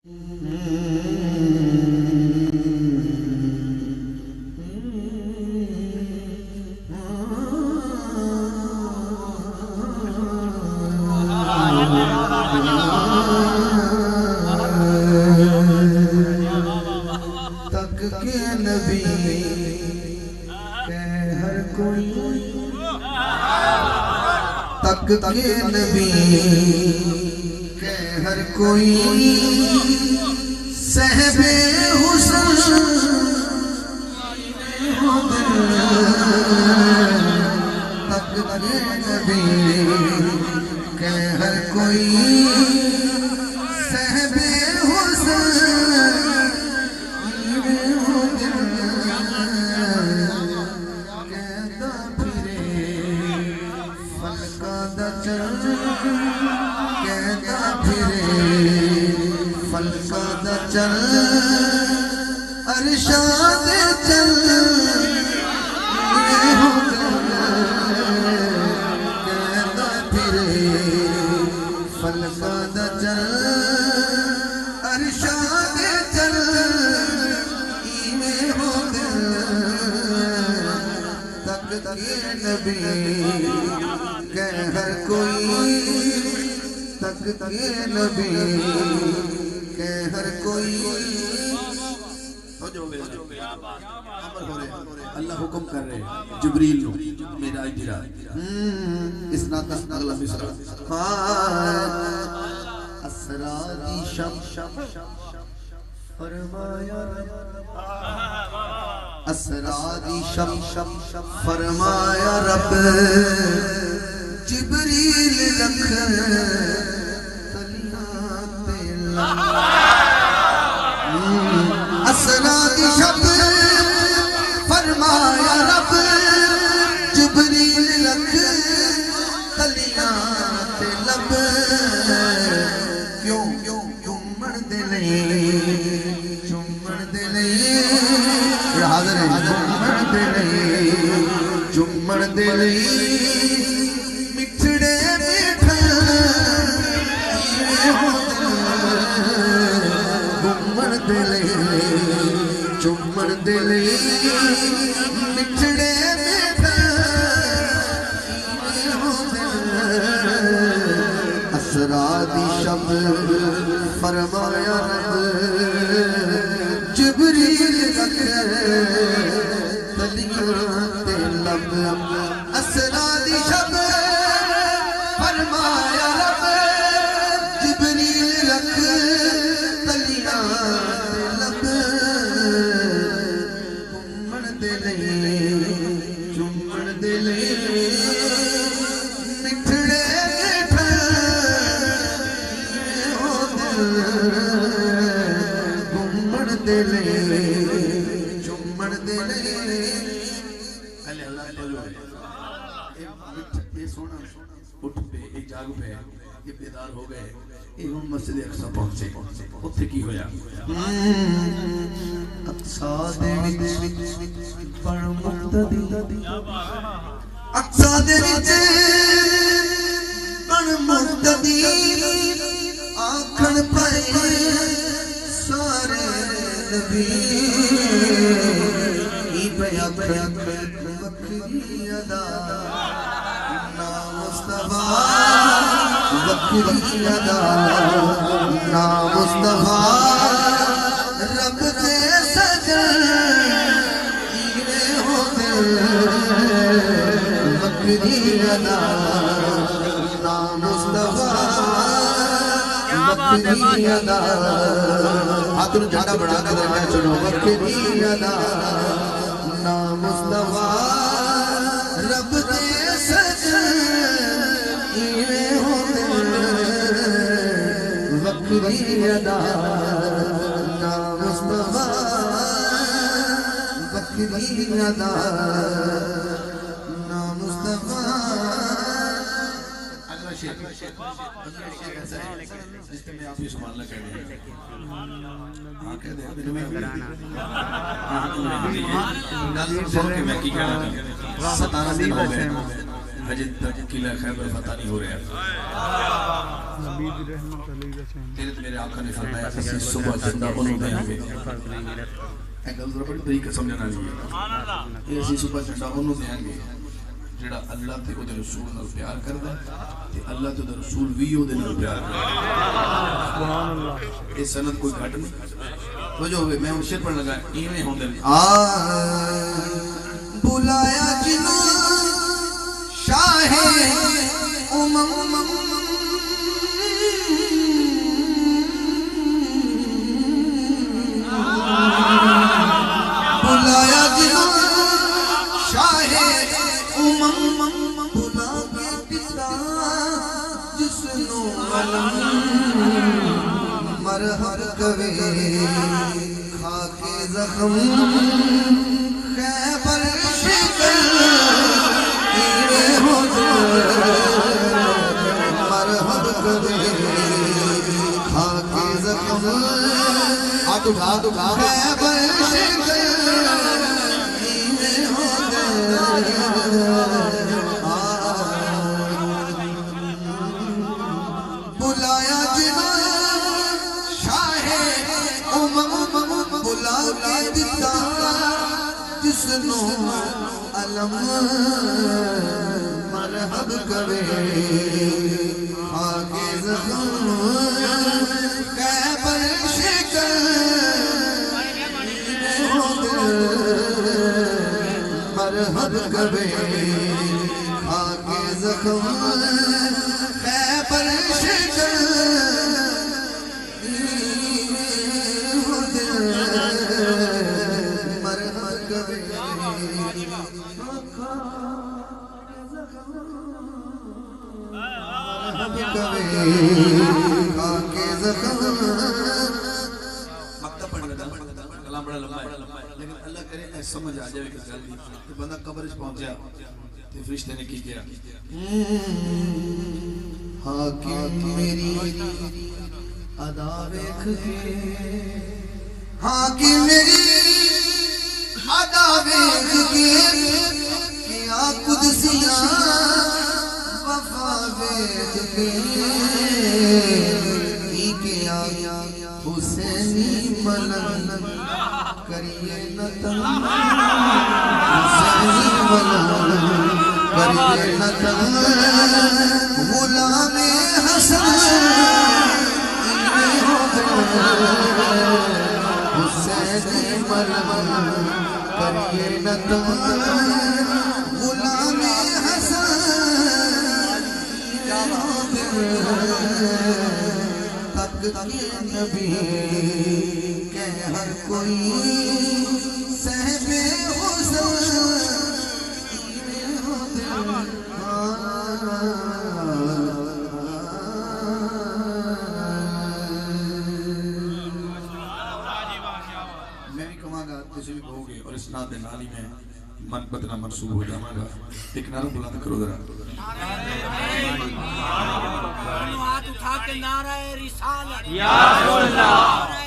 تک کے نبی کہ ہر کوئی تک کے نبی کہ ہر کوئی صحب حسن تک کے نبی کہ ہر کوئی صحب حسن کہتا پھرے فلسفہ چل ارشاد چل کہتا پھرے فلسفہ چل ارشاد چل ایمیں ہو دل تک کے نبی کہ ہر کوئی تک کے نبی کہ ہر کوئی اللہ حکم کر رہے جبریل نو میرا اجرا اس ناتا اگلا مصرع اسرا دی شم فرمایا اسرا دی شم فرمایا رب جبریل لکھ اسرا دی شب فرمایا رب جبریل لکھ تلیاں تے لب کیوں چومن دے لئی حاضر ہے چومن دے لئی مٹھڑے میٹھا گھومن دے لئی چومن دے لئی مٹھڑے میٹھا اسرا دی شب فرمایا رب جبریل لکھ تلیاں تے لب اسرا دی شب فرمایا رب جبریل لکھ تلیاں تے لب گھومن دے لئی چومن دے لئی مٹھڑے میٹھا گھومن دے لئی چومن دے لئی یہ سونا اٹھ پہ یہ جاگ پہ یہ بیدار ہو گئے یہ ہم مسجد اقصی پہنچے اتھے کی ہویا اقصی دے وچ پر مقتدی اقصی دے وچ پر مقتدی آنکھن پائے سارے نبی ای پہ آنکھن وکری ادا نا مصطفیٰ وکری ادا نا مصطفیٰ رب دے سجن ایویں ہو دل وکری ادا نا مصطفیٰ وکری ادا ہاتھ نو جھاڑا بڑھا کے رکھا چلو وکری ادا نا مصطفیٰ رب دے سجن ایویں ہو دل وکری ادا نا مصطفیٰ وکری ادا نا مصطفیٰ جس پہ میں آپ ہی سبحان اللہ کہہ رہے ہیں ہاں کہہ دیں ستارہ دن ہو گئے حجت تک قلعہ خیبر فتح نہیں ہو رہا نبی دی رحمت علیہ تیرے میرے آقا نے فرمایا اسی صبح زندہ انہوں دیں گے ایک گل ذرا بڑی طریقے سمجھنا لیے یہ اسی صبح زندہ انہوں دیں گے جڑا اللہ تے او دے رسول نال پیار کردا تے اللہ تے او رسول وی او دے نال پیار کردا سبحان اللہ یہ سند کوئی گھٹ نہیں تو جو ہوئے میں شعر پڑھ لگا ایویں ہوندے بلایا جنوں شاہ بلایا جنوں شاہ بلا کے دتا جسنو علم مرحب کرے خاک زخم خیبر شکر مرحب کرے خاک زخم ہاتھ اٹھا خیبر شکر بلایا جنا شاہ بلا کے دتا جسنو علم مرحب کرے خاک زخم خیبر شکر مرحب کرے خاک زخم خیبر شکر مرحب کرے خاک زخم مکتب پڑھ گا کلام بڑا لمبا ہے لیکن اللہ کرے ایسا سمجھ آ جائے کہ جلدی کہ بندہ قبر وچ پہنچیا تے فرشتے نے کی کیا حاکم میری ادا ویکھ کے حاکم میری ادا ویکھ کے کیا قدسیاں وفا ویکھ کے کیا حسینی ملن کریے نتن حسینی ملن کریے نتن غلام حسن حسینی ملن کریے نتن غلام حسن تک نبی کہ ہر کوئی صاحب حسن میں بھی کہوں گا تجھے بھی کہو گے اور اس نعت نالی میں من بدنا منصوب ہو جاؤں گا ایک نعرہ بلند کرو ذرا ہاتھ اٹھا کے نعرہ رسالت یا اللہ